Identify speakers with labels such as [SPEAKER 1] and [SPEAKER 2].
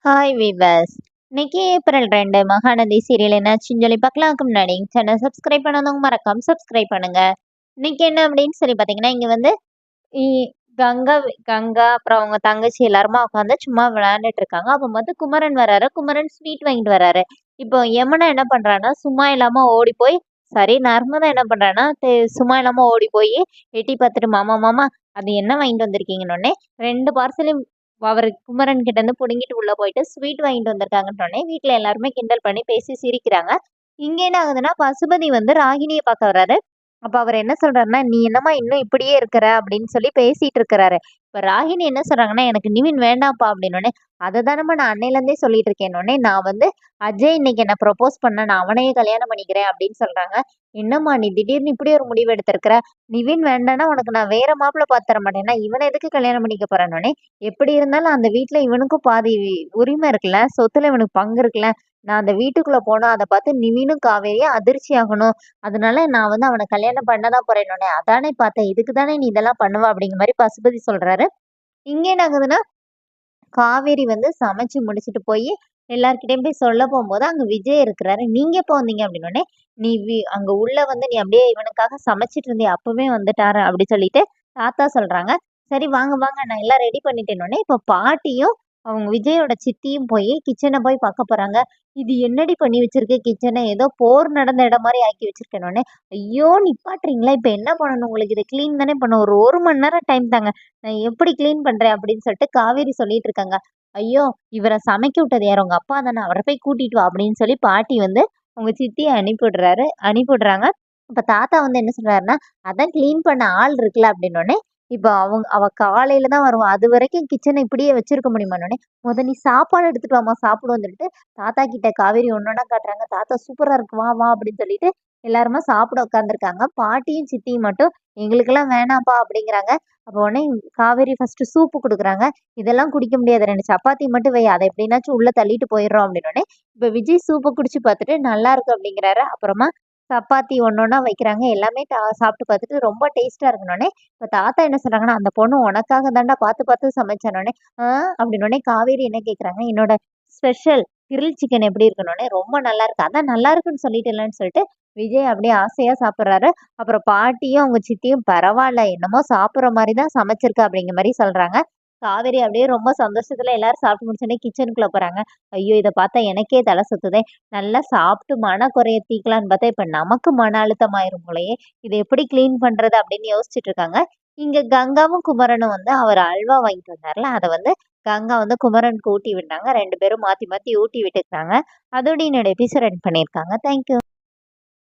[SPEAKER 1] Hi viewers. இன்னைக்கு April 2 Mahanadi serial என்னாச்சுன்னு சொல்லி பார்க்கலாம்க்கு முன்னாடி சேனல் சப்ஸ்கிரைப் பண்ணாதவங்க மறக்காம சப்ஸ்கிரைப் பண்ணுங்க. இன்னைக்கு என்ன அப்படின்னு சொல்லி பார்த்தீங்கன்னா, இங்க வந்து இ கங்கா கங்கா அப்புறம் அவங்க தங்கச்சி எல்லாருமா உட்காந்து சும்மா விளையாண்டுட்டு இருக்காங்க. அப்ப வந்து குமரன் வராரு. குமரன் ஸ்வீட் வாங்கிட்டு வராரு. இப்போ யமுனா என்ன பண்றான்னா, சும்மா இல்லாம ஓடி போய் சாரி நர்மதா என்ன பண்றான்னா, சும்மா இல்லாம ஓடி போய் எட்டி பார்த்துட்டு, "மாமா மாமா அது என்ன வாங்கிட்டு வந்திருக்கீங்கன்னொன்னே" 2 பார்சலையும் அவரு குமரன் கிட்ட இருந்து புடுங்கிட்டு உள்ள போயிட்டு ஸ்வீட் வாங்கிட்டு வந்திருக்காங்கன்னொன்னே, வீட்ல எல்லாருமே கிண்டல் பண்ணி பேசி சிரிக்கிறாங்க. இங்க என்ன ஆகுதுன்னா, பசுபதி வந்து ராகினிய பார்க்க வராரு. அப்ப அவரு என்ன சொல்றாருன்னா, "நீ என்னம்மா இன்னும் இப்படியே இருக்கிற?" அப்படின்னு சொல்லி பேசிட்டு இருக்கிறாரு. இப்ப ராகினி என்ன சொல்றாங்கன்னா, "எனக்கு நிவின் வேண்டாம்ப்பா" அப்படின்னோனே, "அததானம்மா நான் அன்னையிலேருந்தே சொல்லிட்டு இருக்கேன்னொன்னே, நான் வந்து அஜய் இன்னைக்கு என்ன ப்ரொபோஸ் பண்ணா, நான் அவனையே கல்யாணம் பண்ணிக்கிறேன்" அப்படின்னு சொல்றாங்க. "என்னம்மா நீ திடீர்னு இப்படி ஒரு முடிவு எடுத்திருக்கிற? நிவின் வேண்டான்னா உனக்கு நான் வேற மாப்பிள்ளை பார்த்து தர மாட்டேனா? இவன எதுக்கு கல்யாணம் பண்ணிக்க போறேன்னொன்னே, எப்படி இருந்தாலும் அந்த வீட்ல இவனுக்கும் பாதி உரிமை இருக்குல்ல, சொத்துல இவனுக்கு பங்கு இருக்குல்ல. நான் அந்த வீட்டுக்குள்ள போனா அத பார்த்து நிவினும் காவேரியும் அதிர்ச்சி ஆகணும். அதனால நான் வந்து அவன கல்யாணம் பண்ண தான் போறேன்னொன்னே, "அதானே பார்த்தேன். இதுக்கு தானே நீ இதெல்லாம் பண்ணுவ" அப்படிங்கிற மாரி பசுபதி சொல்றாரு. இங்க என்ன ஆகுதுன்னா, காவேரி வந்து சமைச்சு முடிச்சுட்டு போயி, எல்லார்கிட்டயும் போய் சொல்ல போம்போது, அங்க விஜய் இருக்கிறாரு. "நீங்க எப்போ வந்தீங்க?" அப்படின்னோனே, "நீ அங்க உள்ள வந்து நீ அப்படியே இவனுக்காக சமைச்சுட்டு இருந்தியே, அப்பவே வந்துட்டாரு" அப்படி சொல்லிட்டு தாத்தா சொல்றாங்க. "சரி வாங்க, வாங்க நான் எல்லாம் ரெடி பண்ணிட்டேன்னொன்னே" இப்ப பாட்டியும், அவங்க விஜயோட சித்தியும் போயி கிச்சன போய் பார்க்க போறாங்க. "இது என்னடி பண்ணி வச்சிருக்க கிச்சன? ஏதோ போர் நடந்த இடம் மாரி ஆக்கி வச்சிருக்கேன்னொன்னே" "ஐயோ! நிப்பாட்றீங்களா? இப்ப என்ன பண்ணணும்? உங்களுக்கு இத கிளீன் தானே பண்ணணும். ஒரு 1 மணி நேரம் டைம் தாங்க. நான் எப்படி கிளீன் பண்றேன்?" அப்படின்னு சொல்லிட்டு காவேரி சொல்லிட்டு இருக்காங்க. "ஐயோ! இவர சமைக்க விட்டது யாரு? உங்க அப்பா தானே. அவர போய் கூட்டிட்டு வா" அப்படின்னு சொல்லி பாட்டி வந்து உங்க சித்திய அனுப்பிவிடுறாங்க. அப்ப தாத்தா வந்து என்ன சொல்றாருன்னா, "அதான் கிளீன் பண்ண ஆள் இருக்குல்ல" அப்படின்னோனே, இப்ப அவ காலையில தான் வருவா. அதுவரைக்கும் கிச்சன இப்படியே வச்சிருக்க முடியுமான்னோனே, "மொத நீ சாப்பாடு எடுத்துட்டு வாம்மா சாப்பிடுவோம்ன்னு" சொல்லிட்டு தாத்தா கிட்ட காவேரி ஒண்ணொண்ணா காட்டுறாங்க. தாத்தா "சூப்பரா இருக்கு. வா வா" அப்படின்னு சொல்லிட்டு எல்லாருமா சாப்பிட உட்காந்துருக்காங்க. பாட்டியும் சித்தியும் மட்டும் "எங்களுக்கெல்லாம் வேணாம்ப்பா" அப்படிங்கிறாங்க. அப்ப உடனே காவேரி ஃபர்ஸ்ட்டு சூப்பு குடுக்குறாங்க. "இதெல்லாம் குடிக்க முடியாது. 2 சப்பாத்தி மட்டும் வை. அத எப்படினாச்சும் உள்ள தள்ளிட்டு போயிடுறோம்" அப்படின்னோனே, இப்ப விஜய் சூப்ப குடிச்சு பார்த்துட்டு "நல்லாருக்கு" அப்படிங்கிறாரு. அப்புறமா சப்பாத்தி ஒண்ணொண்ணா வைக்கிறாங்க. எல்லாமே சாப்பிட்டு பார்த்துட்டு ரொம்ப டேஸ்ட்டா இருக்குன்னோனே, இப்ப தாத்தா என்ன சொல்றாங்கன்னா, "அந்த பொண்ணு உனக்காக தான்டா பார்த்து பார்த்து சமைச்சான்னோனே" "ஆ" அப்படின்னோனே காவேரி என்ன கேட்குறாங்க, "என்னோட ஸ்பெஷல் கிரில் சிக்கன் எப்படி இருக்குன்னோனே" "ரொம்ப நல்லாருக்கு." "அதான் நல்லாருக்குன்னு சொல்லிட்டேல்லன்னு" சொல்லிட்டு விஜய் அப்படியே ஆசையா சாப்பிடுறாரு. அப்புறம் பாட்டியும், அவங்க சித்தியும் "பரவால்ல, என்னமோ சாப்பிடுற மாரி தான் சமைச்சிருக்க" அப்படிங்கிற மாரி சொல்றாங்க. காவேரி அப்படியே ரொம்ப சந்தோஷத்துல எல்லாரும் சாப்பிட்டு முடிச்சோனே கிச்சனுக்குள்ள போறாங்க. ஐயோ! இத பார்த்தா எனக்கே தல சுத்துதே. நல்லா சாப்பிட்டு மனக்குறைய தீர்க்கலான்னு பார்த்தா, இப்ப நமக்கு மன அழுத்தம் ஆயிரும் போலயே. இத எப்படி கிளீன் பண்றது அப்படின்னு யோசிச்சுட்டு இருக்காங்க. இங்க கங்காவும், குமரனும் வந்து அவர் அல்வா வாங்கிட்டு வந்தார்ல, அத வந்து கங்கா வந்து குமரனுக்கு ஊட்டி விட்டாங்க. 2 பேரும் மாத்தி மாத்தி ஊட்டி விட்டுக்கிட்டாங்க. அதோட என்னோட எபிசோட் எண்ட் பண்ணியிருக்காங்க. Thank you.